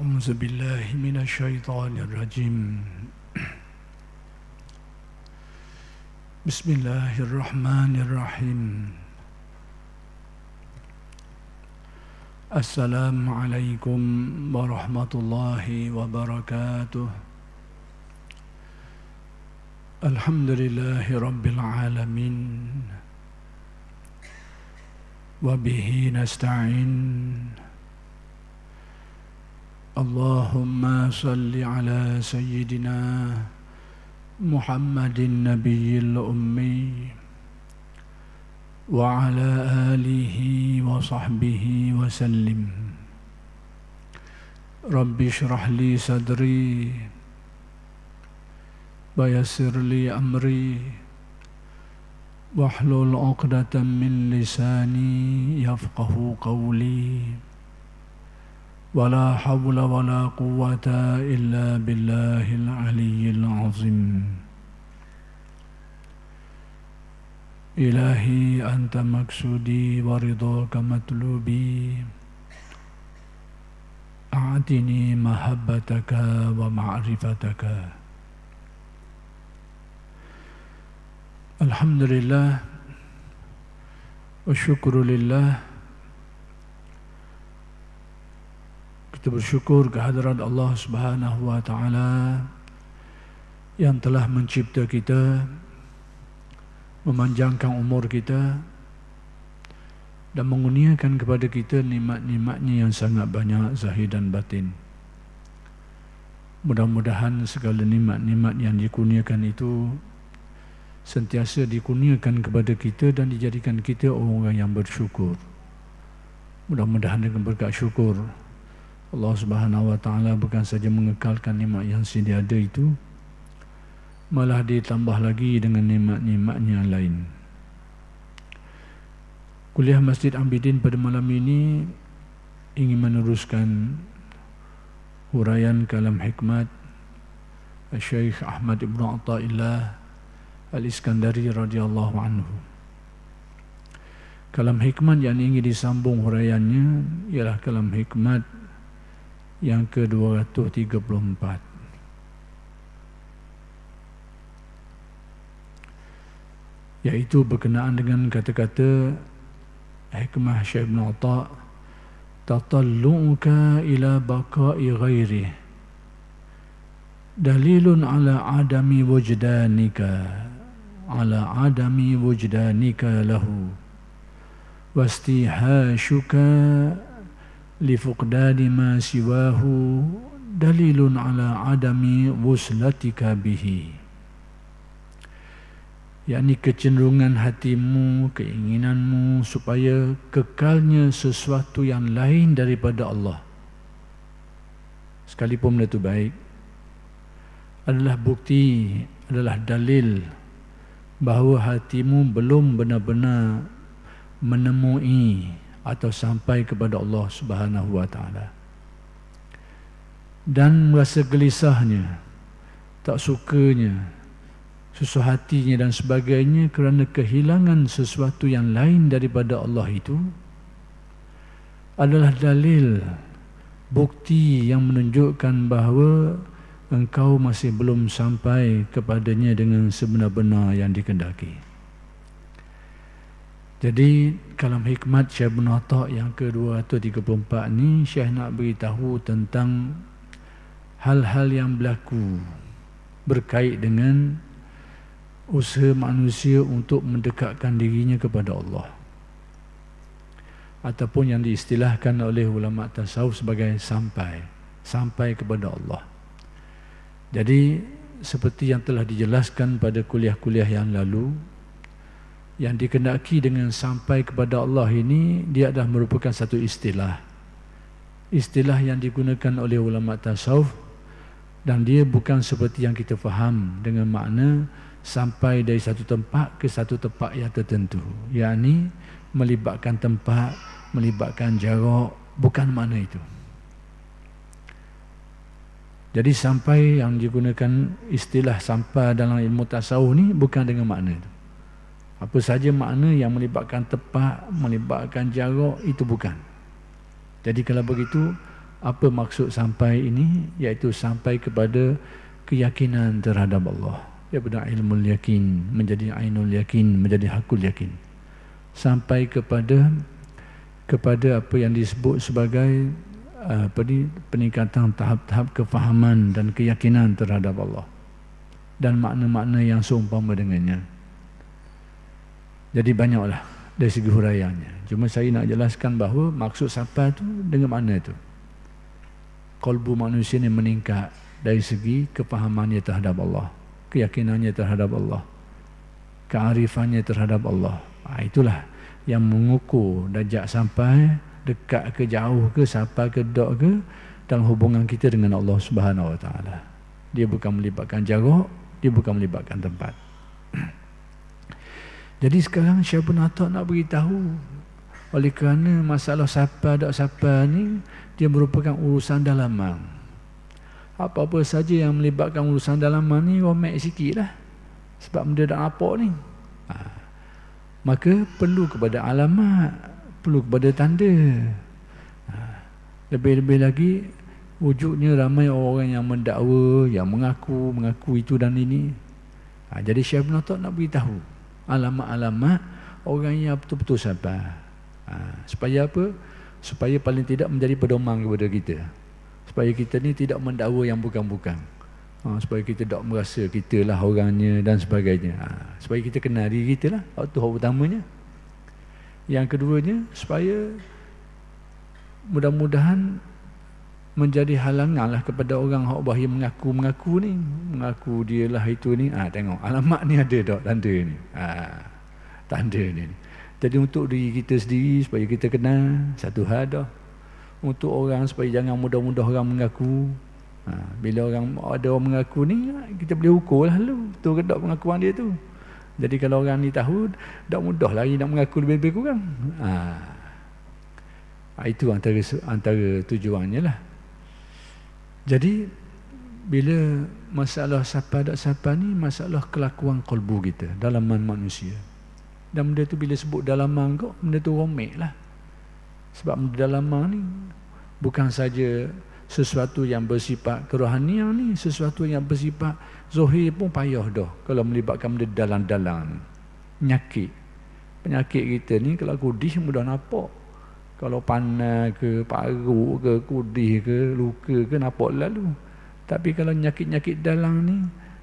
أعوذ بالله من الشيطان الرجيم بسم الله الرحمن الرحيم السلام عليكم ورحمة الله وبركاته الحمد لله رب العالمين وبه نستعين اللهم صل على سيدنا محمد النبي الأمي وعلى آله وصحبه وسلم رب اشرح لي صدري ويسر لي أمري واحلل عقدة من لساني يفقه قولي ولا حول ولا قوة إلا بالله العلي العظيم إلهي أنت مقصودي ورضاك مطلوبي أعطني محبتك ومعرفتك الحمد لله والشكر لله. Kita bersyukur kehadirat Allah Subhanahu wa Ta'ala yang telah mencipta kita, memanjangkan umur kita dan mengurniakan kepada kita nikmat-nikmatnya yang sangat banyak zahir dan batin. Mudah-mudahan segala nikmat-nikmat yang dikurniakan itu sentiasa dikurniakan kepada kita dan dijadikan kita orang yang bersyukur. Mudah-mudahan dengan berkat syukur Allah Subhanahu wa Ta'ala bukan saja mengekalkan nikmat yang sedia ada itu, malah ditambah lagi dengan nikmat-nikmatnya yang lain. Kuliah Masjid Abidin pada malam ini ingin meneruskan huraian kalam hikmat Syekh Ahmad Ibn Athaillah Al-Iskandari radhiyallahu anhu. Kalam hikmat yang ingin disambung huraiannya ialah kalam hikmat yang ke-234, iaitu berkenaan dengan kata-kata hikmah Syekh Ibn Atha, tatallu'uka ila baqa'i ghairi dalilun ala adami wujdanika lahu wastihashuka lifuqdani ma siwahu dalilun ala adami wuslatika bihi, yakni kecenderungan hatimu, keinginanmu supaya kekalnya sesuatu yang lain daripada Allah, sekalipun itu baik, adalah bukti, adalah dalil bahawa hatimu belum benar-benar menemui atau sampai kepada Allah Subhanahu wa Ta'ala, dan merasa gelisahnya, tak sukanya, susah hatinya dan sebagainya kerana kehilangan sesuatu yang lain daripada Allah itu adalah dalil, bukti yang menunjukkan bahawa engkau masih belum sampai kepadanya dengan sebenar-benar yang dikehendaki. Jadi kalam hikmat Syekh Ibn Atha yang ke-234 ni, Syekh nak beritahu tentang hal-hal yang berlaku berkait dengan usaha manusia untuk mendekatkan dirinya kepada Allah, ataupun yang diistilahkan oleh ulama tasawuf sebagai sampai kepada Allah. Jadi seperti yang telah dijelaskan pada kuliah-kuliah yang lalu, yang dikehendaki dengan sampai kepada Allah ini, dia adalah merupakan satu istilah yang digunakan oleh ulama tasawuf, dan dia bukan seperti yang kita faham dengan makna sampai dari satu tempat ke satu tempat yang tertentu, yakni melibatkan tempat, melibatkan jarak, bukan makna itu. Jadi sampai yang digunakan istilah sampai dalam ilmu tasawuf ni bukan dengan makna itu. Apa saja makna yang melibatkan tempat, melibatkan jarak, itu bukan. Jadi kalau begitu, Apa maksud sampai ini? Iaitu sampai kepada keyakinan terhadap Allah. Daripada ilmu yakin menjadi ainul yakin, menjadi hakul yakin. Sampai kepada apa yang disebut sebagai peningkatan tahap-tahap kefahaman dan keyakinan terhadap Allah dan makna-makna yang seumpama dengannya. Jadi banyaklah dari segi huraiannya. Cuma saya nak jelaskan bahawa maksud sampai tu dengan mana tu? Qalbu manusia ni meningkat dari segi kefahamannya terhadap Allah, keyakinannya terhadap Allah, kearifannya terhadap Allah. Itulah yang mengukur darjat sampai, dekat ke jauh ke, sampai ke dok ke dalam hubungan kita dengan Allah Subhanahu Wa Taala. Dia bukan melibatkan jarak, dia bukan melibatkan tempat. Jadi sekarang Syekh Ibn Atta nak beritahu, oleh kerana masalah siapa tak siapa ni dia merupakan urusan dalaman. Apa-apa saja yang melibatkan urusan dalaman ni romek sikit lah, sebab benda tak nampak ni. Maka perlu kepada alamat, perlu kepada tanda. Lebih-lebih lagi wujudnya ramai orang yang mendakwa, yang mengaku itu dan ini. Jadi Syekh Ibn Atta nak beritahu alamat-alamat orang yang betul-betul sabar. Supaya apa? Supaya paling tidak menjadi pedoman kepada kita, supaya kita ni tidak mendakwa yang bukan-bukan, supaya kita tak merasa kita lah orangnya dan sebagainya. Supaya kita kenal diri kita lah, itu hal utamanya. Yang keduanya, supaya mudah-mudahan menjadi halangan lah kepada orang hak bahaya mengaku ni, mengaku dia lah itu ni. Tengok alamat ni ada tak tanda ni, tanda ni. Jadi untuk diri kita sendiri supaya kita kenal, satu hal dah. Untuk orang supaya jangan mudah-mudah orang mengaku. Bila ada orang mengaku ni, kita boleh ukur lah lu, betul ke tak pengakuan dia tu. Jadi kalau orang ni tahu, tak mudah lagi nak mengaku lebih-lebih kurang. Itu antara tujuannya lah. Jadi bila masalah siapa tak siapa ni, masalah kelakuan qalbu kita, dalaman manusia. Dan benda tu bila sebut dalaman kok, benda tu romek lah. Sebab benda dalaman ni bukan saja sesuatu yang bersifat kerohanian ni, sesuatu yang bersifat zahir pun payah dah kalau melibatkan benda dalam-dalam. Penyakit kita ni kalau kudih mudah nampak. Kalau panas ke, paruk ke, kudih ke, luka ke, nampak lalu. Tapi kalau nyakit-nyakit dalam ni,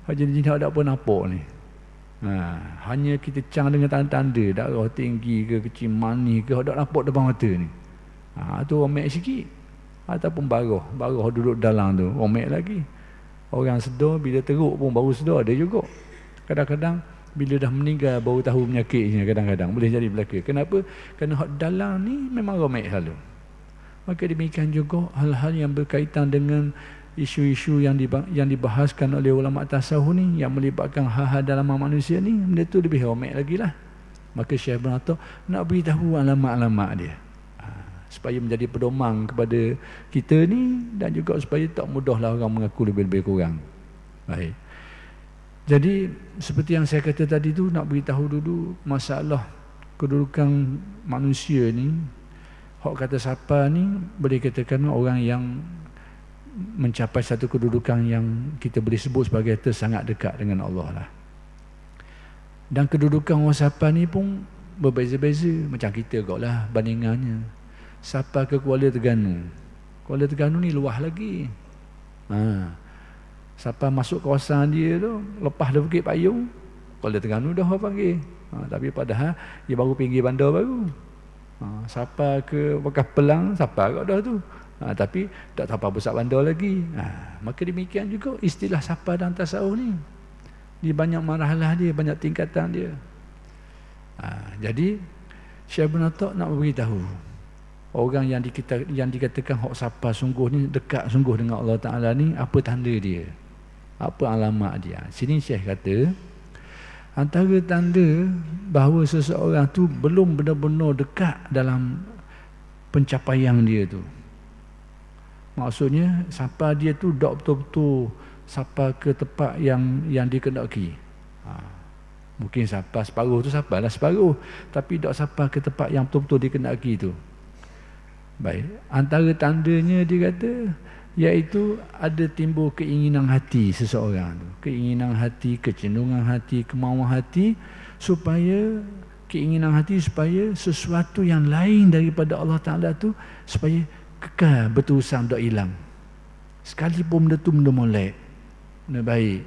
jenis tak ada apa nampak ni. Hanya kita cang dengan tanda-tanda darah tinggi ke, kecil manis ke, tak nampak depan mata ni. Tu romek sikit. Ataupun barah duduk dalam tu, romek lagi. Orang sedar bila teruk pun baru sedar, ada juga. Kadang-kadang bila dah meninggal baru tahu penyakitnya, kadang-kadang boleh jadi belaka. Kenapa? Kerana hak dalam ni memang romek selalu. Maka demikian juga hal-hal yang berkaitan dengan isu-isu yang dibahaskan oleh ulama tasawuf ni, yang melibatkan hal-hal dalam manusia ni, benda tu lebih romek lagi lah. Maka Syekh Ibn Atta nak beritahu alamat-alamat dia, supaya menjadi pedoman kepada kita ni, dan juga supaya tak mudahlah orang mengaku lebih-lebih kurang. Baik. Jadi seperti yang saya kata tadi tu, nak beritahu dulu masalah kedudukan manusia ni. Hak kata siapa ni boleh katakan orang yang mencapai satu kedudukan yang kita boleh sebut sebagai sangat dekat dengan Allah lah. Dan kedudukan orang siapa ni pun berbeza-beza. Macam kita kot lah bandingannya. Siapa ke Kuala Terengganu. Kuala Terengganu ni luas lagi. Siapa masuk kawasan dia tu, lepas dah Bukit Payung, Kuala Terengganu dah orang panggil. Tapi padahal dia baru pinggir bandar baru. Siapa ke Bekas Pelang, siapa kot dah tu. Tapi tak sampai besar bandar lagi. Maka demikian juga istilah siapa dan tasawuf ni. Dia banyak marhalah dia, banyak tingkatan dia. Jadi Syekh Ibn Atta nak beritahu orang yang dikatakan hak siapa sungguh ni, dekat sungguh dengan Allah Ta'ala ni, apa tanda dia, apa alamat dia. Sini Syekh kata, antara tanda bahawa seseorang tu belum benar-benar dekat dalam pencapaian dia tu, maksudnya siapa dia tu tak betul-betul siapa ke tempat yang dikehendaki. Mungkin siapa separuh tu, siapa lah separuh, tapi tak siapa ke tempat yang betul-betul dikehendaki tu. Baik, antara tandanya dia kata, iaitu ada timbul keinginan hati seseorang tu. Keinginan hati, kecenderungan hati, kemauan hati, supaya keinginan hati supaya sesuatu yang lain daripada Allah Ta'ala tu supaya kekal berterusan, tak hilang. Sekalipun benda tu benda molek, benda baik.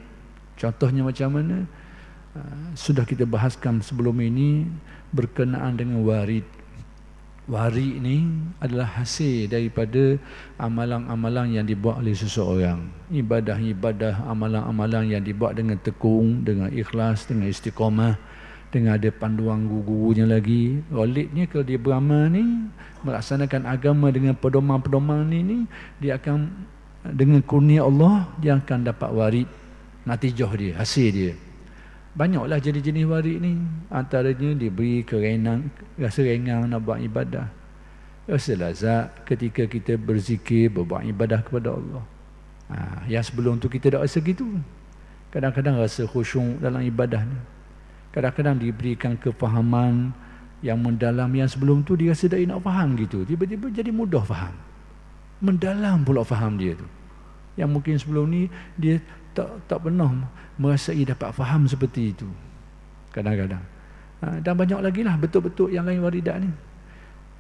Contohnya macam mana? Sudah kita bahaskan sebelum ini berkenaan dengan warid. Warid ni adalah hasil daripada amalan-amalan yang dibuat oleh seseorang. Ibadah-ibadah, amalan-amalan yang dibuat dengan tekun, dengan ikhlas, dengan istiqamah, dengan ada panduan guru-gurunya lagi. Walidnya kalau dia beramal ni, melaksanakan agama dengan pedoman-pedoman ni, dia akan dengan kurnia Allah, dia akan dapat warid, natijah dia, hasil dia. Banyaklah jenis-jenis warid ni. Antaranya diberi kerenang, rasa rengang nak buat ibadah, rasa lazat ketika kita berzikir, berbuat ibadah kepada Allah. Yang sebelum tu kita tak rasa gitu. Kadang-kadang rasa khusyuk dalam ibadah ni. Kadang-kadang diberikan kefahaman yang mendalam, yang sebelum tu dia rasa tak nak faham gitu. Tiba-tiba jadi mudah faham. Mendalam pula faham dia tu. Yang mungkin sebelum ni dia tak pernah merasai dapat faham seperti itu. Kadang-kadang. Dan banyak lagi lah betul-betul yang lain waridat ni.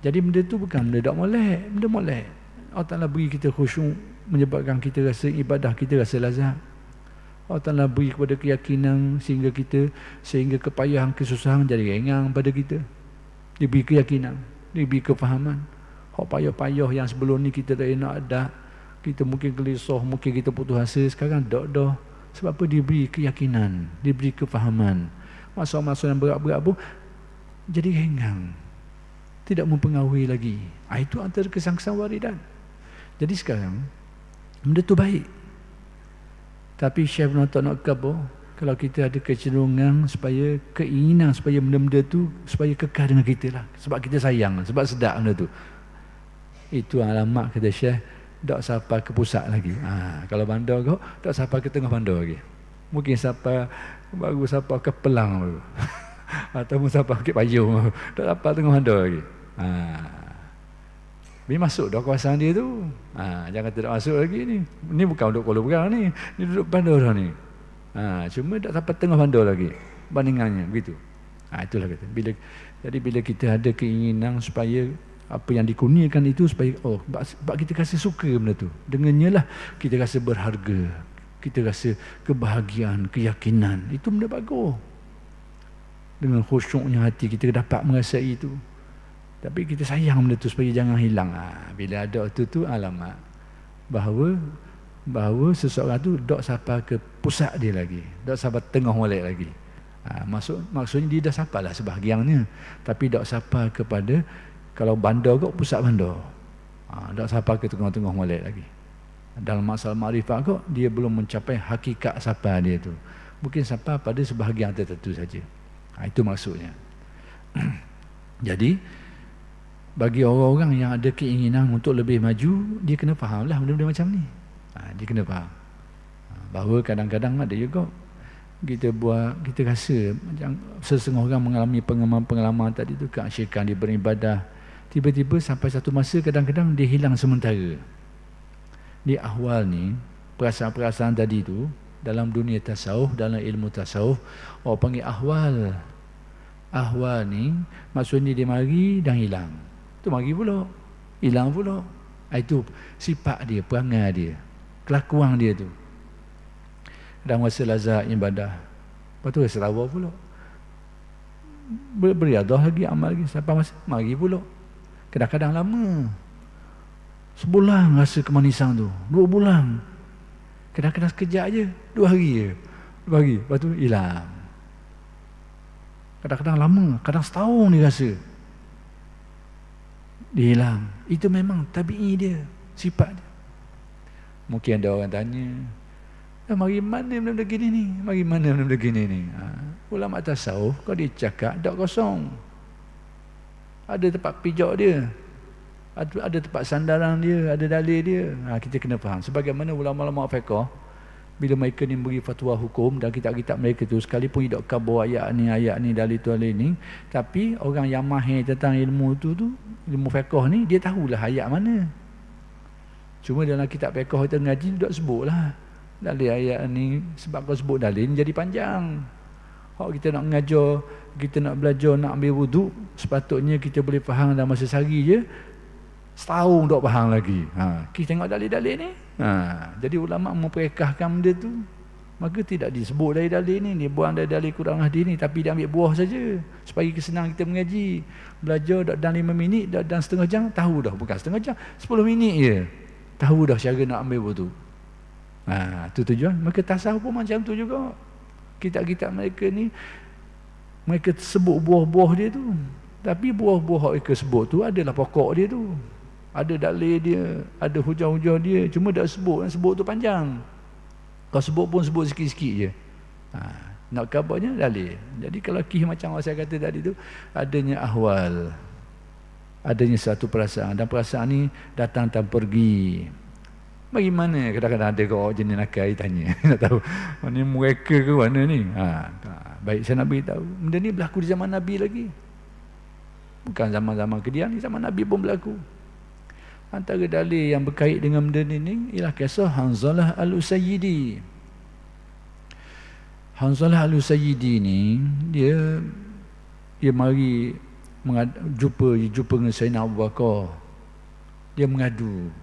Jadi benda tu bukan benda tak molek, benda molek. Allah Ta'ala beri kita khusyuk, menyebabkan kita rasa ibadah kita rasa lazat. Allah Ta'ala beri kepada keyakinan sehingga kepayahan, kesusahan jadi ringan pada kita. Diberi keyakinan, diberi kefahaman. Hak payah-payah yang sebelum ni kita tak nak ada, kita mungkin gelisah, mungkin kita putus asa, sekarang dah. Sebab apa? Diberi keyakinan, diberi kefahaman. Masa-masa yang berat-berat pun jadi ringan, tidak mempengaruhi lagi. Itu antara kesan-kesan waridat. Jadi sekarang benda tu baik, tapi Syekh tak nak kabur kalau kita ada kecenderungan supaya keinginan supaya benda-benda tu supaya kekal dengan kita lah, sebab kita sayang, sebab sedap benda tu. Itu alamat kata Syekh, tak sampai ke pusat lagi. Kalau bandar kau tak sampai ke tengah bandar lagi. Mungkin baru sampai ke Pelang baru. Ataupun sampai ke Payung, tak sampai tengah bandar lagi. Ni masuk dah kawasan dia tu. Jangan tidak masuk lagi ni. Ni bukan duduk Kuala Berang ni. Ni duduk bandar dah ni. Cuma tak sampai tengah bandar lagi bandingannya begitu. Itulah kata. Bila kita ada keinginan supaya apa yang dikurniakan itu supaya sebab kita rasa suka benda tu, dengannya lah kita rasa berharga, kita rasa kebahagiaan, keyakinan. Itu benda bagus. Dengan khusyuknya hati kita dapat merasai itu. Tapi kita sayang benda tu supaya jangan hilang. Bila ada tu alamat bahawa seseorang tu tak sampai ke pusat dia lagi, tak sampai tengah molek lagi. Maksudnya dia dah sampai lah sebahagiannya, tapi tak sampai kepada, kalau bandar kau pusat bandar, tak sampai ke tengah-tengah molek lagi. Dalam masalah makrifat kau, dia belum mencapai hakikat sampai dia tu. Mungkin sampai pada sebahagian tertentu saja. Itu maksudnya. Jadi bagi orang-orang yang ada keinginan untuk lebih maju, dia kena fahamlah benda-benda macam ni. Dia kena faham bahawa kadang-kadang ada juga kita rasa macam sesetengah orang mengalami pengalaman tadi tu, keasyikan dia beribadah, tiba-tiba sampai satu masa kadang-kadang dia hilang sementara. Di ahwal ni, perasaan-perasaan tadi tu dalam dunia tasawuf, dalam ilmu tasawuf, orang panggil ahwal. Ahwal ni maksudnya dia mari dan hilang. Tu mari pula, hilang pula. Itu sifat dia, perangai dia, kelakuan dia tu. Dan rasa lazat ibadah, lepas tu rasa lawa pula, beriadah lagi, amal lagi, sampai masa mari pula. Kadang-kadang lama, sebulan rasa kemanisan tu, 2 bulan, kadang-kadang sekejap je, 2 hari je, 2 hari, lepas tu hilang. Kadang-kadang lama, kadang setahun dia rasa dia hilang. Itu memang tabi'i dia, sifat dia. Mungkin ada orang tanya, mari mana benda-benda gini ni, mari mana benda-benda gini ni. Ulama tasawuf kalau dia cakap tak kosong, ada tempat pijak dia, ada tempat sandaran dia, ada dalil dia. Kita kena faham. Sebagaimana ulama-ulama fiqh Bila mereka ni beri fatwa hukum dan kitab-kitab mereka tu, sekalipun dok kabur ayat ni, dalil tu, dalil ni, tapi orang yang mahir tentang ilmu tu, ilmu fiqh ni, dia tahulah ayat mana. Cuma dalam kitab fiqh kita ngaji dok sebutlah dalil ayat ni, sebab kalau sebut dalil ni jadi panjang. Hak kita nak mengajar, kita nak belajar, nak ambil wuduk, sepatutnya kita boleh faham dalam masa sehari je, setahun dok faham lagi. Kita tengok dalil-dalil ni. Jadi ulama memperekahkan benda tu, maka tidak disebut dari dalil ni, dia buang dari dalil Quran hadis ni, tapi dia ambil buah saja supaya kesenang kita mengaji. Belajar dalam 5 minit, dalam setengah jam tahu dah, bukan setengah jam, 10 minit je tahu dah cara nak ambil wuduk. Tu tujuan. Maka tasawuf pun macam tu juga. Kitab-kitab mereka ni, mereka sebut buah-buah dia tu, tapi buah-buah mereka sebut tu adalah pokok dia tu, ada dalil dia, ada hujah-hujah dia. Cuma tak sebut tu panjang. Kalau sebut pun sebut sikit-sikit je. Nak kabarnya dalil. Jadi kalau kih macam saya kata tadi tu, adanya ahwal, adanya satu perasaan, dan perasaan ni datang dan pergi. Bagaimana kadang-kadang ada kau jenis nakal tanya nak tahu mana mereka ke mana ni. Baik, saya nak beritahu benda ni berlaku di zaman Nabi lagi, bukan zaman-zaman kemudian ni, zaman Nabi pun berlaku. Antara dalil yang berkait dengan benda ni ialah kisah Hanzalah Al-Usayyidi. Hanzalah Al-Usayyidi ni dia mari jumpa dengan Sayyidina Abu Bakar. Dia mengadu.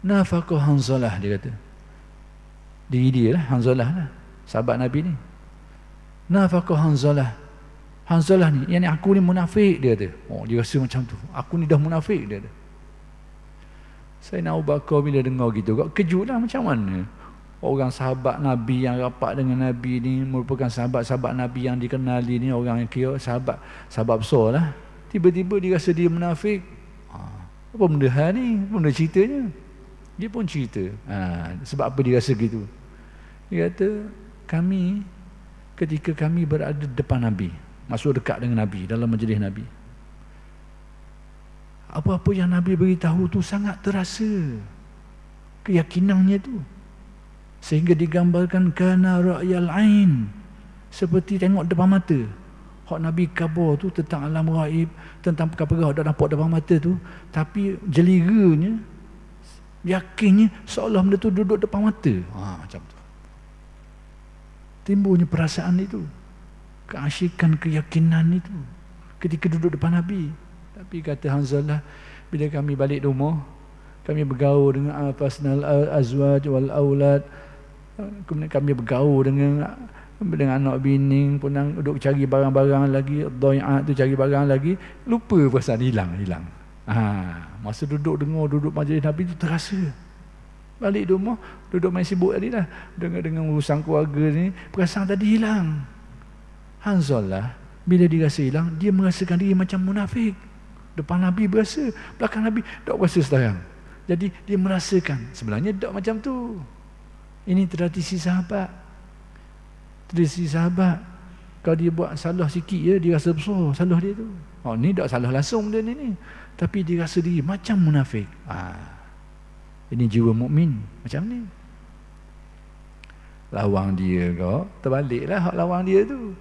Nafaqah Hanzalah, dia kata. Diri dia lah, Hanzalah lah, sahabat Nabi ni. Nafaqah Hanzalah. Hanzalah ni, yang ni aku ni munafik, dia kata. Dia rasa macam tu. Aku ni dah munafik, dia kata. Sayyidina Abu Bakar bila dengar gitu, kejut lah, macam mana orang sahabat Nabi yang rapat dengan Nabi ni, merupakan sahabat-sahabat Nabi yang dikenali ni, orang yang kira sahabat besar lah, tiba-tiba dia rasa dia munafik. Apa benda hal ni? Apa benda ceritanya? Dia pun cerita sebab apa dia rasa gitu. Dia kata, ketika kami berada depan Nabi, masuk dekat dengan Nabi, dalam majlis Nabi, apa-apa yang Nabi beritahu tu sangat terasa keyakinannya tu, sehingga digambarkan kana ra'yal ain, seperti tengok depan mata. Hak Nabi khabar tu tentang alam gaib, tentang perkara-perkara dah nampak depan mata tu, tapi jeliranya, yakinnya seolah benda tu duduk depan mata. Macam tu. Timbulnya perasaan itu, keasyikan, keyakinan itu ketika duduk depan Nabi. Tapi kata Hanzalah, bila kami balik rumah, kami bergaul dengan fasnal azwaj wal aulad, kemudian kami bergaul dengan anak bini, pun duduk cari barang-barang lagi, dhai'at tu cari barang lagi, lupa perasaan, hilang. Masa duduk majlis Nabi tu terasa. Balik rumah, duduk main sibuk tadi lah dengan urusan keluarga ni, perasaan tadi hilang. Hanzalah bila dia rasa hilang, dia merasakan diri macam munafik. Depan Nabi berasa, belakang Nabi tak berasa sekarang. Jadi dia merasakan sebenarnya tak macam tu. Ini tradisi sahabat. Tradisi sahabat, kalau dia buat salah sikit je, dia rasa besar salah dia tu. Ni tak salah langsung dia ni, tapi dia rasa diri macam munafik. Ini jiwa mukmin macam ni. Lawang dia kau, terbaliklah hak lawang dia tu.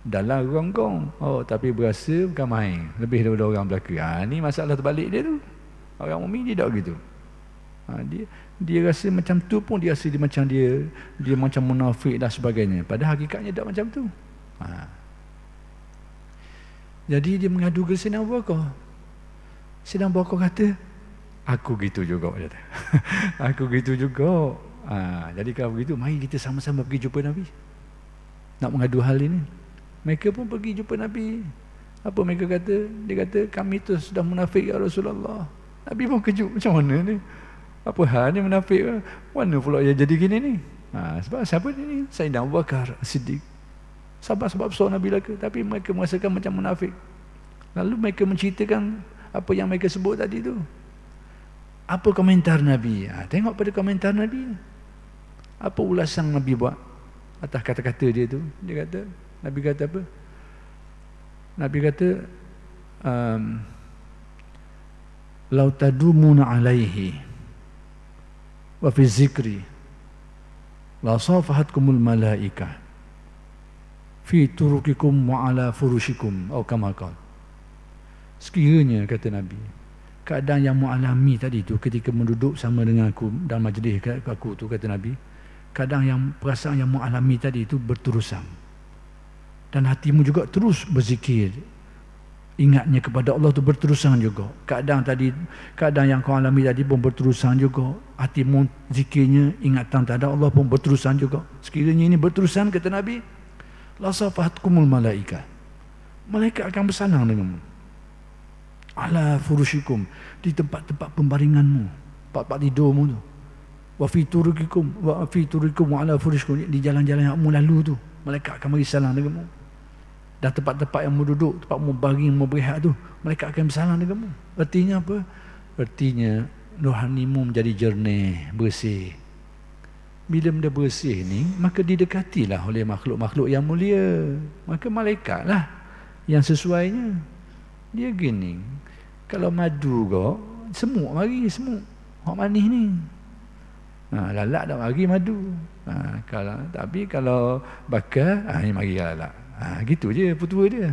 Dalam ronggong, tapi berasa bukan main, lebih daripada orang belaka. Ni masalah terbalik dia tu. Orang mukmin dia tak gitu. Dia rasa macam tu pun dia rasa dia macam munafik dan sebagainya. Padahal hakikatnya tak macam tu. Jadi dia mengadu ke Sayyidina Abu Bakar. Sayyidina Abu Bakar kata, aku gitu juga, dia kata. Aku gitu juga. Jadi kalau begitu, mari kita sama-sama pergi jumpa Nabi, nak mengadu hal ini. Mereka pun pergi jumpa Nabi. Apa mereka kata? Dia kata, kami tu sudah munafik ya Rasulullah. Nabi pun kejut, macam mana ni? Apa hal ni munafik? Mana pula yang jadi gini ni? Sebab siapa ni? Sayyidina Abu Bakar Siddiq. Sahabat-sahabat besar Nabi laka, tapi mereka merasakan macam munafik. Lalu mereka menceritakan apa yang mereka sebut tadi tu. Apa komentar Nabi? Tengok pada komentar Nabi. Apa ulasan Nabi buat atas kata-kata dia tu? Dia kata, Nabi kata apa? Nabi kata, lau tadumuna alaihi wa fi zikri la safahatkumul malaikah fi turukikum wa ala furushikum atau kama qala. Sekiranya kata Nabi, keadaan yang mu'alami tadi tu ketika menduduk sama dengan aku dalam majlis aku tu, kata Nabi, keadaan yang perasaan yang mu'alami tadi itu berterusan, dan hatimu juga terus berzikir, ingatnya kepada Allah tu berterusan juga. Keadaan yang kau alami tadi pun berterusan juga, hatimu zikirnya, ingatan terhadap Allah pun berterusan juga. Sekiranya ini berterusan, kata Nabi, la safahatkumul malaikah, malaikat akan bersalang denganmu, ala furushikum, di tempat-tempat pembaringanmu, tempat-tempat tidurmu tu, wa fi turukikum wa ala furushikum, di jalan-jalan yang kamu lalu tu, malaikat akan beri salam denganmu. Dan tempat-tempat yang duduk, tempat baring, berehat tu, mereka akan bersalam denganmu. Artinya apa? Artinya rohanimu menjadi jernih, bersih. Bila benda bersih ni, maka didekatilah oleh makhluk-makhluk yang mulia. Maka malaikatlah yang sesuainya. Dia gini, kalau madu kau, semut mari, semut hak manis ni. Lalat dah mari madu. Tapi kalau bakar, ni mari lalat. Gitu je petua dia.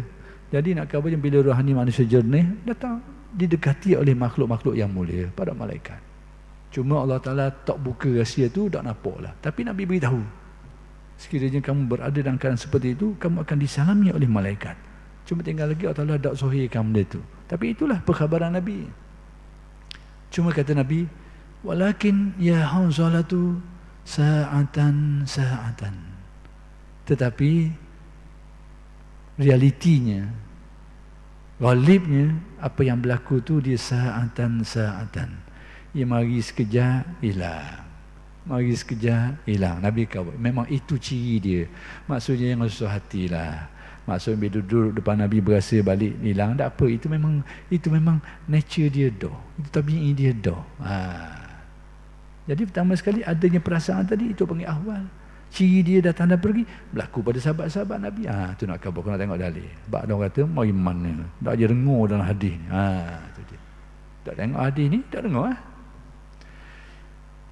Jadi nak kata bila rohani manusia jernih datang, didekati oleh makhluk-makhluk yang mulia, para malaikat. Cuma Allah Ta'ala tak buka rahsia tu, tak nampak lah. Tapi Nabi beritahu, sekiranya kamu berada dalam keadaan seperti itu, kamu akan disalami oleh malaikat. Cuma tinggal lagi Allah Ta'ala tak sahihkan benda tu. Tapi itulah perkhabaran Nabi. Cuma kata Nabi, walakin ya Hanzalatu sa'atan. Tetapi realitinya, ghalibnya, apa yang berlaku tu dia sa'atan. Ia mari sekejap hilang, mari sekejap hilang. Nabi kata memang itu ciri dia. Maksudnya jangan susah hatilah. Maksudnya bila duduk depan Nabi berasa balik hilang, tak apa, itu memang nature dia dah, itu tabi'i dia dah. Jadi pertama sekali adanya perasaan tadi, itu panggil ahwal. Ciri dia datang dan pergi, berlaku pada sahabat-sahabat Nabi. Tu nak khabar, kau nak tengok dalil. Sebab dia kata mari mana, tak je dengar dalam hadis ni. Tu dia. Tak tengok hadis ni, tak dengar.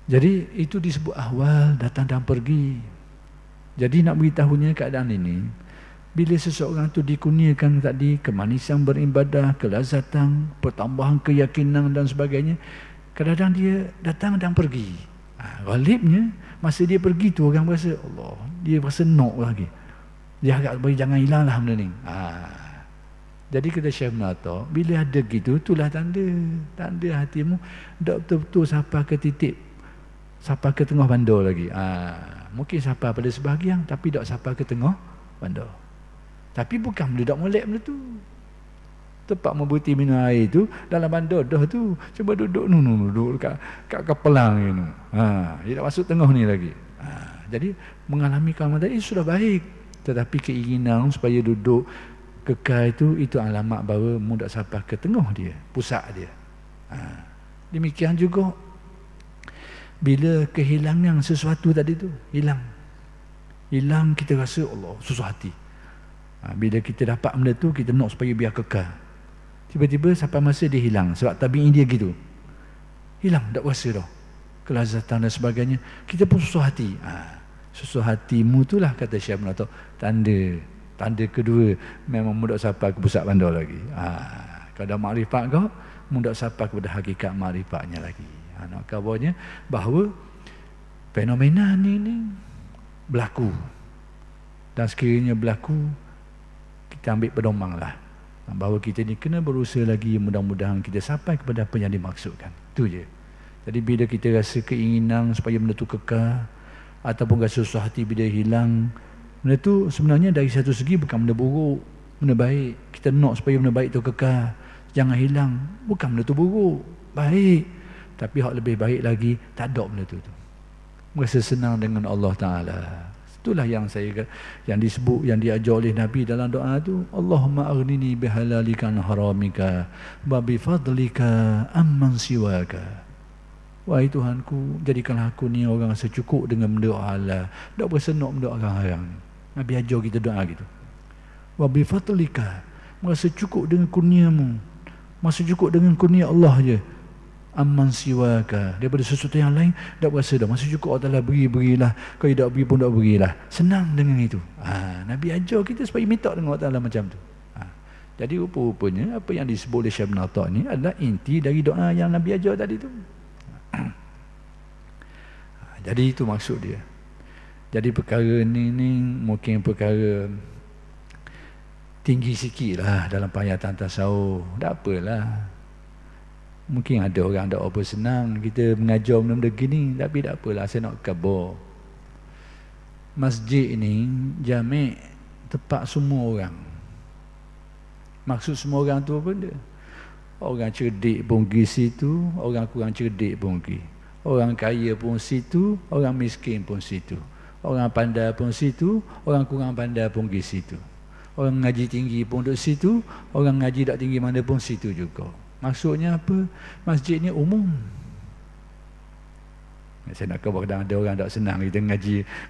Jadi itu disebut ahwal, datang dan pergi. Jadi nak beritahunya keadaan ini, bila seseorang tu dikurniakan tadi kemanisan beribadah, kelazatan, pertambahan keyakinan dan sebagainya, kadang-kadang dia datang dan pergi. Ghalibnya masa dia pergi tu orang rasa Allah, dia rasa nak lagi. Dia agak bagi jangan hilanglah benda ni. Jadi kata Syekh Munata, bila ada gitu, itulah tanda hatimu tak betul-betul sampai ke titik, sampai ke tengah bandar lagi. Mungkin sampai pada sebahagian, tapi tak sampai ke tengah bandar. Tapi bukan benda tak molek benda tu. Tempat membuti minum air tu dalam bandar dah tu, cuba duduk duduk kat kapelang ni. Dia tak masuk tengah ni lagi. Jadi mengalami kalman tadi sudah baik, tetapi keinginan supaya duduk kekal itu alamat bahawa mudah sampai ke tengah dia, pusat dia. Demikian juga bila kehilangan sesuatu tadi tu hilang, kita rasa Allah susah hati. Bila kita dapat benda tu, kita nak supaya biar kekal. Tiba-tiba sampai masa dia hilang, sebab tabi'i dia gitu, hilang, tak rasa dah kelazatan dan sebagainya, kita pun susah hati. Susah hatimu itulah kata Syekh Munata, tanda kedua memang mudah sampai ke pusat bandar lagi. Kalau ada makrifat kau, mudah sampai kepada hakikat makrifatnya lagi. Nak kabarnya bahawa fenomena ni berlaku, dan sekiranya berlaku, kita ambil pedomang lah bahawa kita ni kena berusaha lagi, mudah-mudahan kita sampai kepada apa yang dimaksudkan. Itu je. Jadi bila kita rasa keinginan supaya benda tu kekal, ataupun rasa susah hati bila hilang, benda tu sebenarnya dari satu segi bukan benda buruk, benda baik. Kita nak supaya benda baik tu kekal, jangan hilang. Bukan benda tu buruk, baik. Tapi hak lebih baik lagi, tak ada benda tu. Merasa senang dengan Allah Ta'ala. Itulah yang disebut, yang diajar oleh Nabi dalam doa tu, Allahumma aghnini bihalalika an haramika wa bifadlika amman siwaka. Wahai Tuhanku, jadikanlah aku ni orang secukup dengan benda halal, tak berasa nak benda orang haram. Nabi ajar kita doa gitu. Wa bifadlika, merasa cukup dengan kurniamu, merasa cukup dengan kurnia Allah je. amman siwaka, daripada sesuatu yang lain tak berasa dah. Masa cukup Allah Ta'ala berilah, kalau tak beri pun tak berilah. Senang dengan itu. Nabi ajar kita supaya minta dengan Allah Ta'ala macam tu. Jadi rupa-rupanya apa yang disebut oleh Syekh Ibn Atta' ni adalah inti dari doa yang Nabi ajar tadi tu. Jadi itu maksud dia. Jadi perkara ni mungkin perkara tinggi sikit lah dalam payatan tasawuf. Tak apalah. Mungkin ada orang tak apa senang kita mengajar benda-benda gini, tapi tak apalah, saya nak khabar. Masjid ni jami' tempat semua orang. Maksud semua orang tu apa dia? Orang cerdik pun pergi situ, orang kurang cerdik pun pergi. Orang kaya pun situ, orang miskin pun situ. Orang pandai pun situ, orang kurang pandai pun pergi situ. Orang ngaji tinggi pun duduk situ, orang ngaji tak tinggi mana pun situ juga. Maksudnya apa? Masjid ni umum. Saya nak khabar kadang ada orang tak senang kita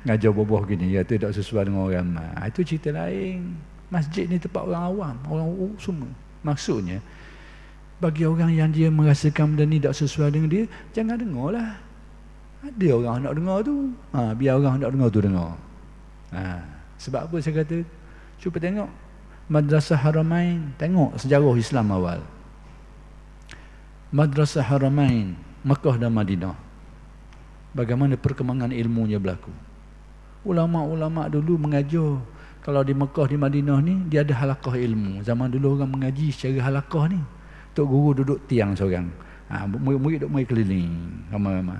ngajar boboh gini, kata tak sesuai dengan orang ramai. Itu cerita lain. Masjid ni tempat orang awam, orang semua. Maksudnya bagi orang yang dia merasakan benda ni tak sesuai dengan dia, jangan dengar lah. Ada orang nak dengar tu, biar orang nak dengar tu dengar. Sebab apa saya kata, cuba tengok Madrasah Haramain, tengok sejarah Islam awal. Madrasah Haramain, Makkah dan Madinah, bagaimana perkembangan ilmunya berlaku. Ulama-ulama dulu mengajar. Kalau di Makkah, di Madinah ni, dia ada halaqah ilmu. Zaman dulu orang mengaji secara halaqah ni. Tok guru duduk tiang seorang, murid duduk mai keliling ramai-ramai.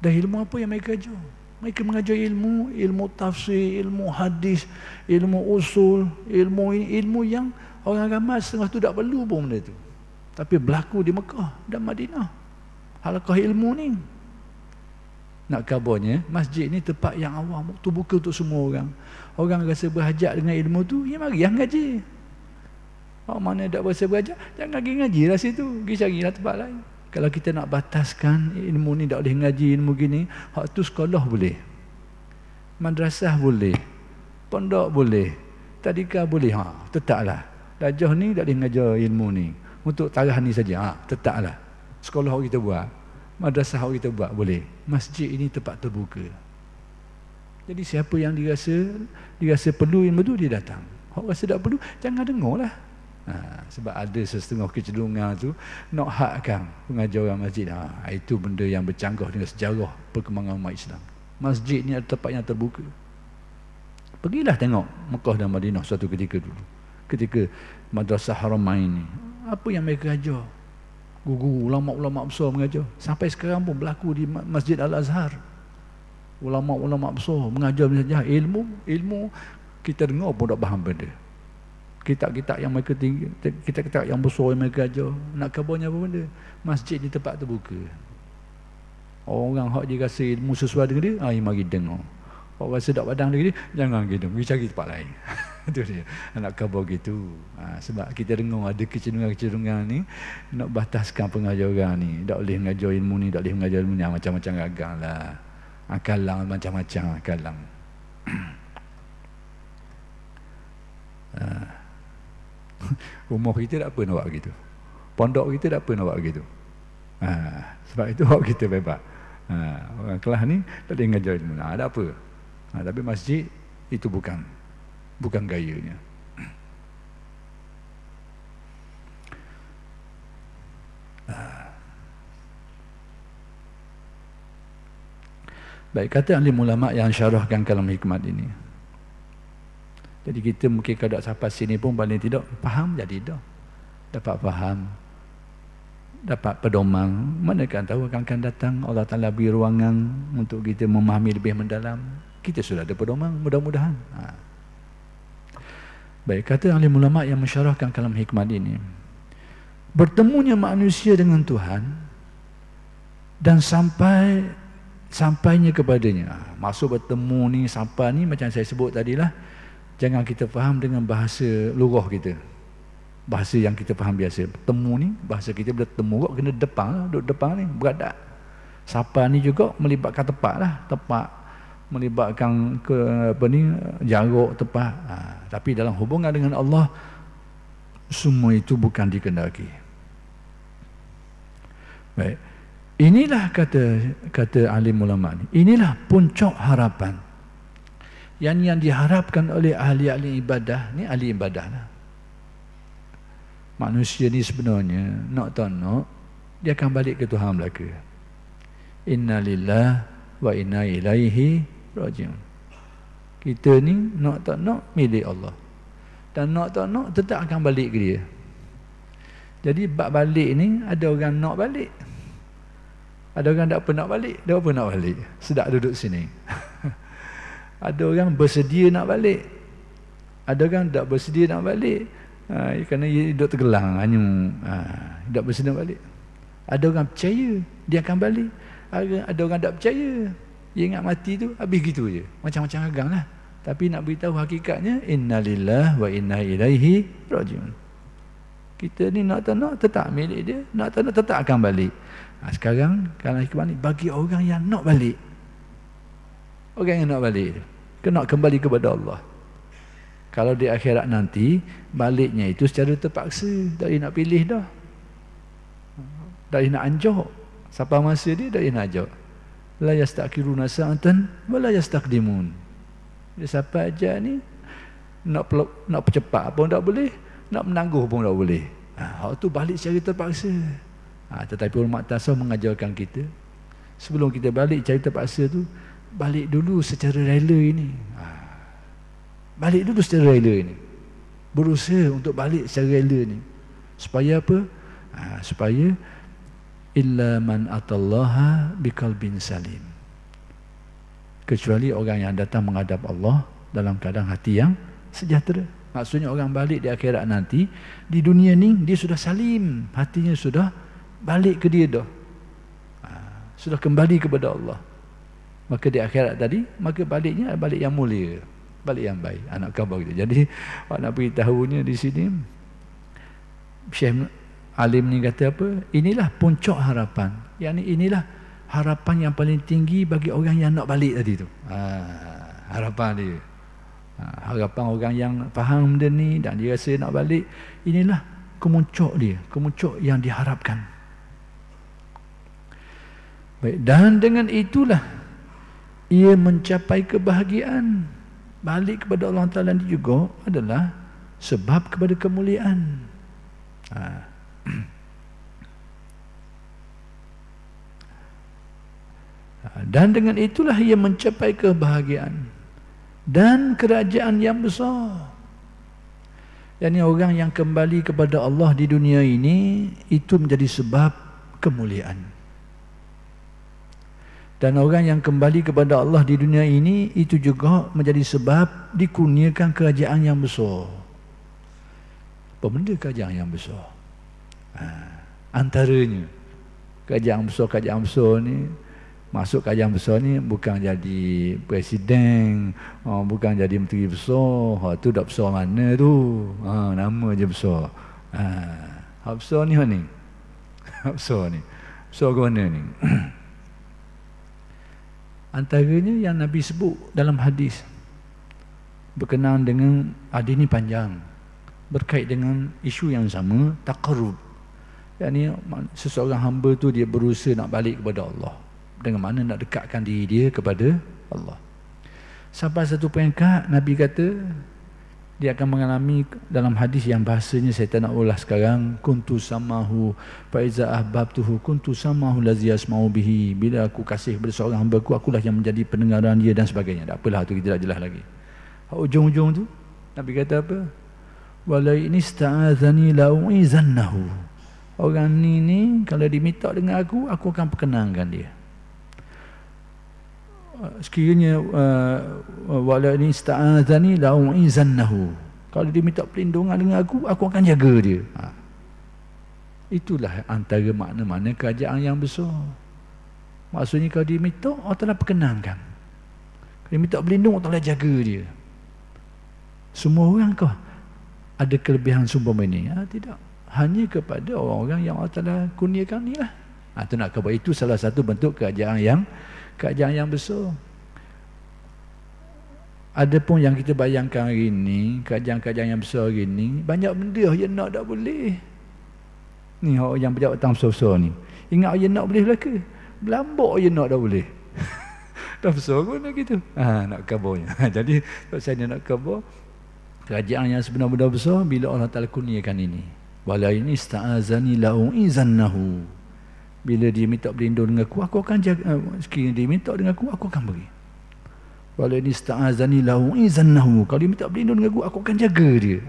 Dan ilmu apa yang mereka ajar? Mereka mengajar ilmu tafsir, ilmu hadis, ilmu usul, ilmu yang orang ramai setengah tu tak perlu pun benda tu. Tapi berlaku di Mekah dan Madinah. Halaqah ilmu ni. Nak kabarnya, masjid ni tempat yang awam, terbuka untuk semua orang. Orang rasa berhajat dengan ilmu tu, ya mari yang ngaji. Orang mana tak rasa berhajat, jangan pergi ngaji lah situ. Pergi carilah tempat lain. Kalau kita nak bataskan ilmu ni tak boleh ngaji ilmu gini, hak tu sekolah boleh. Madrasah boleh. Pondok boleh. Tadika boleh. Tetaplah. Dajah ni tak boleh ngajar ilmu ni. Untuk tarah ni saja, tetaplah. Sekolah kita buat, madrasah kita buat, boleh. Masjid ini tempat terbuka. Jadi siapa yang dirasa perlu ilmu tu, dia datang. Hak rasa tak perlu, jangan dengar lah. Sebab ada setengah kecenderungan tu nak hakkan pengajaran masjid. Itu benda yang bercanggah dengan sejarah perkembangan umat Islam. Masjid ni adalah tempat yang terbuka. Pergilah tengok Mekah dan Madinah suatu ketika dulu. Ketika Madrasah Haramain ni, apa yang mereka ajar? Guru, ulama-ulama besar mengajar. Sampai sekarang pun berlaku di Masjid Al-Azhar. Ulama-ulama besar mengajar saja ilmu kita dengar pun tak faham benda. Kitab-kitab yang mereka tinggi, kitab-kitab yang besar yang mereka ajar, nak kabarnya apa benda? Masjid ni tempat terbuka. Orang hak dia rasa ilmu sesuai dengan dia, mari dengar. Hak rasa tak padang dengan dia, jangan gitu, pergi cari tempat lain. Itu dia. Nak khabar gitu. Sebab kita dengar ada kecenderungan-kecenderungan ni nak bataskan pengajaran ni. Tak boleh mengajar ilmu ni, tak boleh mengajar ilmu ni, macam-macam gagang lah. Kalang macam-macam kalang. Rumah kita tak apa nak buat begitu. Pondok kita tak apa nak buat begitu. Sebab itu hak kita bebas. Orang kelas ni tak boleh mengajar ilmu. Tak apa. Tapi masjid itu bukan gayanya. Baik, kata ahli ulama yang syarahkan kalam hikmat ini. Jadi kita mungkin kalau tak sampai sini pun paling tidak faham, jadi dah dapat faham, dapat pedoman. Mana kan tahu akan datang Allah Ta'ala beri ruangan untuk kita memahami lebih mendalam. Kita sudah ada pedoman, mudah-mudahan. Baik, kata ahli ulama yang mensyarahkan kalam hikmat ini, bertemunya manusia dengan Tuhan dan sampainya kepadanya. Maksud bertemu ni, sampai ni macam saya sebut tadilah, jangan kita faham dengan bahasa lurah kita, bahasa yang kita faham biasa. Bertemu ni bahasa kita, bila temu kena depan lah, duduk depan ni, beradak. Sampai ni juga melibatkan tempat lah, tempat melibatkan jarak tepat. Tapi dalam hubungan dengan Allah, semua itu bukan dikendaki. Baik. Inilah kata alim ulama ni. Inilah puncak harapan. Yang diharapkan oleh ahli-ahli ibadah ni, ahli ibadah lah. Manusia ni sebenarnya nak tak nak dia akan balik ke Tuhan belaka. Inna lillah wa inna ilaihi raji'un. Kita ni nak tak nak milik Allah. Dan nak tak nak tetap akan balik ke dia. Jadi bab balik ni ada orang nak balik. Ada orang tak pernah balik, dia apa nak balik? Sedap duduk sini. Ada orang bersedia nak balik. Ada orang tak bersedia nak balik. Kerana dia duduk tergelang hanya tak bersedia nak balik. Ada orang percaya dia akan balik. Ada orang tak percaya. Dia ingat mati tu habis gitu je. Macam-macam agam lah. Tapi nak beritahu hakikatnya innalillah wa inna ilaihi raji'un. Kita ni nak tak nak tetap milik dia, nak tak nak tetap akan balik. Sekarang kalau hikmah ni bagi orang yang nak balik. Orang yang nak balik tu kena kembali kepada Allah. Kalau di akhirat nanti baliknya itu secara terpaksa, tak nak pilih dah. Tak nak anjak. Siapa masa dia tak nak anjak. La yastaqiruna sa'atan wa la yastaqdimun. Dia siapa aja ni nak percepat pun tak boleh, nak menangguh pun tak boleh. Hak tu balik secara terpaksa. Tetapi ulama tasawuf mengajarkan kita sebelum kita balik secara terpaksa tu, balik dulu secara rela ini. Balik dulu secara rela ini. Berusaha untuk balik secara rela ni. Supaya apa? Supaya illa man atallaha biqalbin salim. Kecuali orang yang datang menghadap Allah dalam keadaan hati yang sejahtera. Maksudnya orang balik di akhirat nanti, di dunia ni dia sudah salim, hatinya sudah balik ke dia dah. Sudah kembali kepada Allah. Maka di akhirat tadi, maka baliknya balik yang mulia, balik yang baik. Anak khabar kita. Jadi nak beritahunya di sini, Syekh Alim ni kata apa? Inilah puncak harapan. Yang inilah harapan yang paling tinggi bagi orang yang nak balik tadi tu. Harapan dia. Harapan orang yang faham benda ni dan dia rasa nak balik, inilah kemuncak dia, kemuncak yang diharapkan. Baik, dan dengan itulah ia mencapai kebahagiaan. Balik kepada Allah Ta'ala ini juga adalah sebab kepada kemuliaan. Dan dengan itulah ia mencapai kebahagiaan dan kerajaan yang besar. Yani orang yang kembali kepada Allah di dunia ini, itu menjadi sebab kemuliaan. Dan orang yang kembali kepada Allah di dunia ini, itu juga menjadi sebab dikurniakan kerajaan yang besar. Apa benda kerajaan yang besar? Antaranya kerajaan besar ni, masuk kerajaan besar ni bukan jadi presiden, bukan jadi menteri besar. Tu dah besar mana tu? Nama je besar. Hak besar ni mana ni? Hak besar ni. Besar ke mana ni? Antaranya yang Nabi sebut dalam hadis berkenaan dengan hadis ni panjang, berkait dengan isu yang sama, taqarrub. Yani seseorang hamba tu dia berusaha nak balik kepada Allah. Dengan mana nak dekatkan diri dia kepada Allah. Sampai satu peringkat Nabi kata dia akan mengalami dalam hadis yang bahasanya saya tak nak ulas sekarang, kuntu samahu fa iza ahbabtuhu kuntu samahu lazi yasma'u bihi. Bila aku kasih kepada seorang hamba-Ku, akulah yang menjadi pendengaran dia dan sebagainya. Tak apalah, tu kita tak jelas lagi. Ujung-ujung tu Nabi kata apa? Wala in ista'adzani la'u'izannahu. Orang ni kalau diminta dengan aku akan perkenankan dia. Sekiranya wala in ista'adzani la'u'izannahu. Kalau dia minta perlindungan dengan aku akan jaga dia. Itulah antara makna-makna kerajaan yang besar. Maksudnya kalau dia minta, Allah Ta'ala perkenankan. Kalau dia minta berlindung, Allah Ta'ala jaga dia. Semua orang kah ada kelebihan seumpama ini? Tidak. Hanya kepada orang-orang yang Allah Ta'ala kurniakan ni lah. Itu nak khabar. Itu salah satu bentuk kerajaan yang besar. Adapun yang kita bayangkan hari ini, kerajaan-kerajaan yang besar hari ini, banyak benda yang nak tak boleh. Ni orang yang pejabat besar-besar ni, Ingat ayah nak boleh belaka. Belambok ayah nak dah boleh. Dah besar pun nak gitu. Nak kabarnya. Jadi kalau saya nak kabar, kerajaan yang sebenar-benar besar bila Allah Ta'ala kurniakan ini. Wala ini ista'azani la'u'izannahu. Bila dia minta berlindung dengan aku akan jaga. Sekiranya dia minta dengan aku akan beri. Wala ini ista'azani la'u'izannahu. Kalau dia minta berlindung dengan aku akan jaga dia.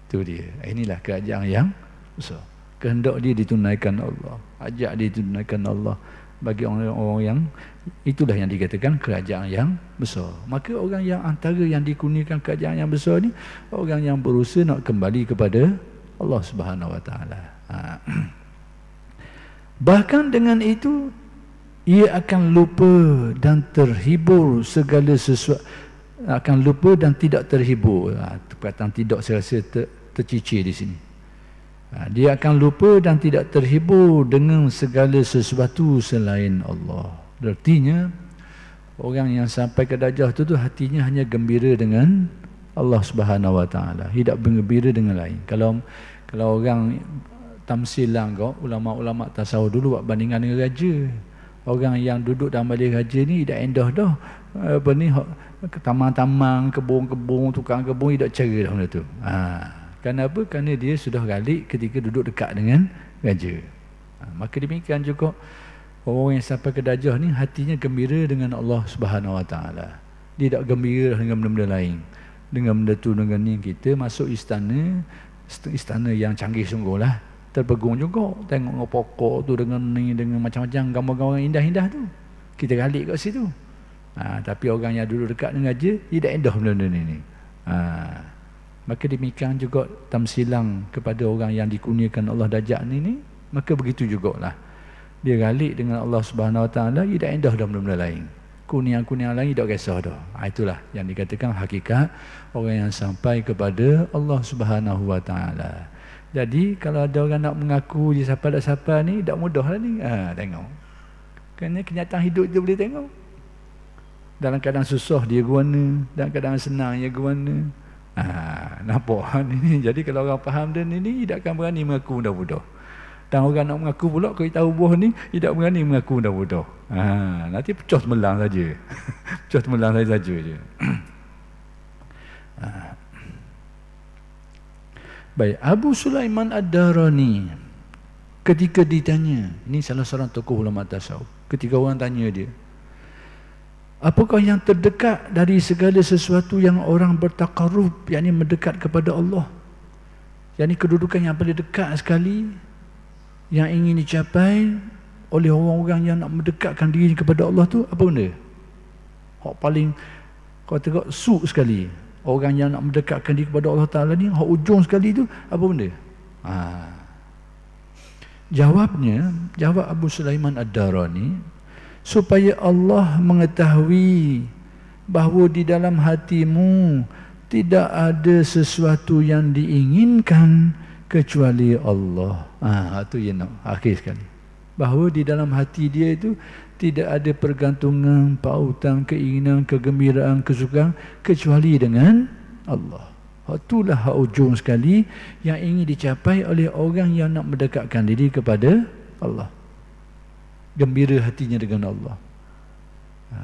Itu dia. Inilah kerajaan yang besar. Kehendak dia ditunaikan Allah. Ajak dia ditunaikan Allah. Bagi orang-orang yang itulah yang dikatakan kerajaan yang besar. Maka orang yang antara yang dikurniakan kerajaan yang besar ni, orang yang berusaha nak kembali kepada Allah Subhanahu Wa Taala. Bahkan dengan itu ia akan lupa dan terhibur segala sesuatu, akan lupa dan tidak terhibur. Perkataan tidak saya rasa tercicir di sini. Dia akan lupa dan tidak terhibur dengan segala sesuatu selain Allah. Artinya orang yang sampai ke darjah tu hatinya hanya gembira dengan Allah Subhanahu Wa Taala, tidak bergembira dengan lain. Kalau orang tamsil lah kau, ulama-ulama tasawuf dulu buat bandingan dengan raja. Orang yang duduk dalam balik raja ni dah endah dah. Apa ni, tamang-tamang, kebun-kebun, tukang kebun tidak cara dah benda tu. Kenapa? Kerana dia sudah galik ketika duduk dekat dengan raja. Maka demikian juga orang yang sampai ke darjah ni hatinya gembira dengan Allah Subhanahu Wa Taala. Dia tak gembira dengan benda-benda lain. Dengan benda tu, dengan ni, kita masuk istana yang canggih sungguh lah. Terpegung juga tengok pokok tu dengan ni, dengan macam-macam gambar-gambar indah-indah tu. Kita galik kat situ. Tapi orang yang duduk dekat dengan raja, dia tak endah benda-benda ni. Maka demikian juga tamsilang kepada orang yang dikurniakan Allah darjat ni, maka begitu jugalah. Dia galik dengan Allah Subhanahu Wa Taala, dia tak endah dah benda-benda lain. Kurnia-kurnia lain tak kisah dah. Itulah yang dikatakan hakikat orang yang sampai kepada Allah Subhanahu Wa Taala. Jadi kalau ada orang nak mengaku dia siapa ni, tak mudah lah ni. Tengok. Kerana kenyataan hidup dia boleh tengok. Dalam keadaan susah dia guana, dalam keadaan senang dia guana. Nampak ni. Jadi kalau orang faham dan ini, tidak akan berani mengaku budak-budak. Dan orang nak mengaku pula, kalau tahu buah ni, tidak berani mengaku budak-budak. Nanti pecah temelang saja. Pecah temelang saja je. Baik, Abu Sulaiman Ad-Darani ketika ditanya, ini salah seorang tokoh ulama tasawuf, ketika orang tanya dia, apakah yang terdekat dari segala sesuatu yang orang bertaqarrub, yakni mendekat kepada Allah, yakni kedudukan yang paling dekat sekali yang ingin dicapai oleh orang-orang yang nak mendekatkan diri kepada Allah tu, apa benda? Hak paling kau tengok suk sekali, orang yang nak mendekatkan diri kepada Allah Ta'ala ni, hak ujung sekali tu apa benda? Jawab Abu Sulaiman Ad-Darani, supaya Allah mengetahui bahawa di dalam hatimu tidak ada sesuatu yang diinginkan kecuali Allah. Itu yang nak akhir sekali. Bahawa di dalam hati dia itu tidak ada pergantungan, pautan, keinginan, kegembiraan, kesukaan kecuali dengan Allah. Itulah hak ujung sekali yang ingin dicapai oleh orang yang nak mendekatkan diri kepada Allah. Gembira hatinya dengan Allah.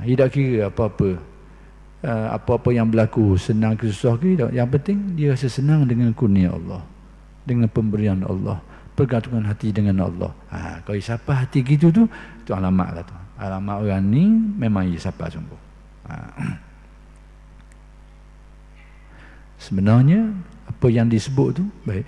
Tidak kira apa-apa, apa-apa yang berlaku, senang ke susah ke, yang penting dia rasa senang dengan kurnia Allah, dengan pemberian Allah, pergantungan hati dengan Allah. Kalau siapa hati gitu tu, itu alamat lah tu. Alamat orang ni memang ia siapa sungguh. Sebenarnya apa yang disebut tu baik,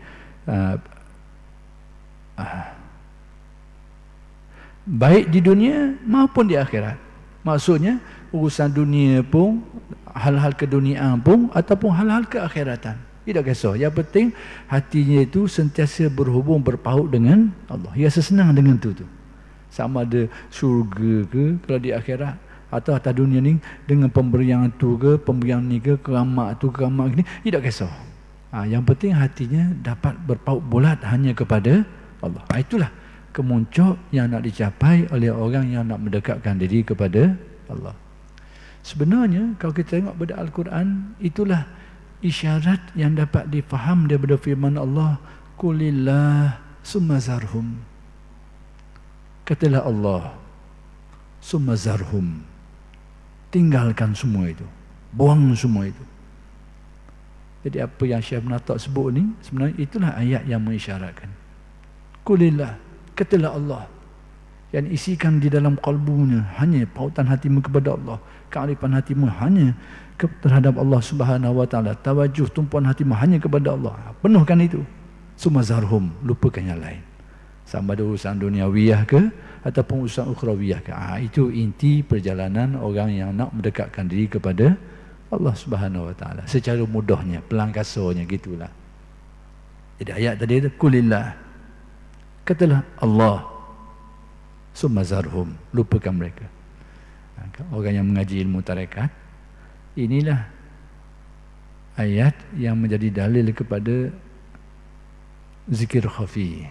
baik di dunia maupun di akhirat. Maksudnya urusan dunia pun, hal-hal keduniaan pun, ataupun hal-hal keakhiratan, tidak kisah. Yang penting hatinya itu sentiasa berhubung, berpaut dengan Allah. Ia senang dengan tu. Sama ada syurga ke kalau di akhirat, atau atas dunia ni dengan pemberian tu ke, pemberian ni ke, keramat tu, keramat ni, tidak kisah. Yang penting hatinya dapat berpaut bulat hanya kepada Allah. Itulah kemuncak yang nak dicapai oleh orang yang nak mendekatkan diri kepada Allah. Sebenarnya kalau kita tengok pada Al-Quran, itulah isyarat yang dapat difaham daripada firman Allah, Qulillah summa zarhum. Katalah Allah, summa zarhum, tinggalkan semua itu, buang semua itu. Jadi apa yang Syekh Ibn Atta' sebut ni, sebenarnya itulah ayat yang mengisyaratkan. Qulillah, katalah Allah, yang isikan di dalam kalbunya hanya pautan hatimu kepada Allah, kearifan hatimu hanya terhadap Allah Subhanahu wa taala, tawajuh tumpuan hatimu hanya kepada Allah. Penuhkan itu. Summa zarhum, lupakan yang lain. Sama ada urusan duniawiyah ke ataupun urusan ukhrawiyah ke. Itu inti perjalanan orang yang nak mendekatkan diri kepada Allah Subhanahu wa taala. Secara mudahnya, pelangkasanya gitulah. Jadi ayat tadi itu qulillah, katalah Allah, summa zarhum, lupakan mereka. Orang yang mengaji ilmu tarekat, inilah ayat yang menjadi dalil kepada zikir khafi,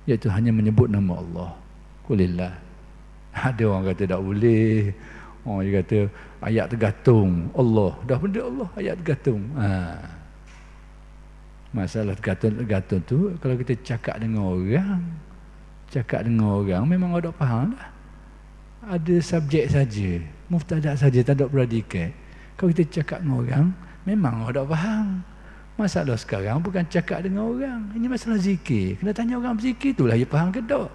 iaitu hanya menyebut nama Allah. Qulillah. Ada orang kata tak boleh. Orang dia kata ayat tergantung Allah. Dah benda Allah, ayat tergantung. Masalah tergantung tu, kalau kita cakap dengan orang memang ada faham dah. Ada subjek saja, muftadak saja, tak ada predikat. Kalau kita cakap dengan orang memang ada faham. Masalah sekarang bukan cakap dengan orang, ini masalah zikir. Kena tanya orang berzikir itulah dia faham ke tak.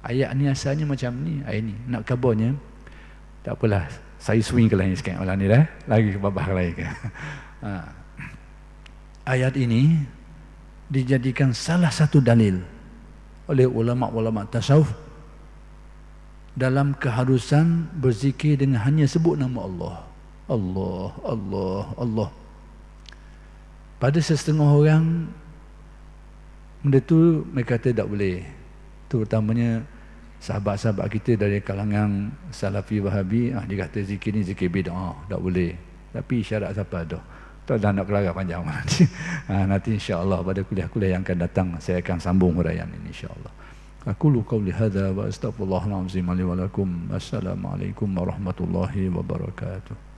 Ayat ni asalnya macam ni. Ayat ni nak kabarnya, tak apalah, saya swing ke lain sikit malam ni dah, lagi ke babak lain ke. Ayat ini dijadikan salah satu dalil oleh ulama-ulama tasawuf dalam keharusan berzikir dengan hanya sebut nama Allah. Allah, Allah, Allah. Pada setengah orang benda tu mereka kata tak boleh. Terutamanya sahabat-sahabat kita dari kalangan Salafi Wahabi, dia kata zikir ni zikir bid'ah, tak boleh. Tapi syarat siapa dah. Tak dah nak kelarang panjang nanti. Nanti insya-Allah pada kuliah-kuliah yang akan datang saya akan sambung huraian ini insya-Allah. Aqulu qawli hadza wa astaghfirullahal azim li wa lakum. Assalamualaikum warahmatullahi wabarakatuh.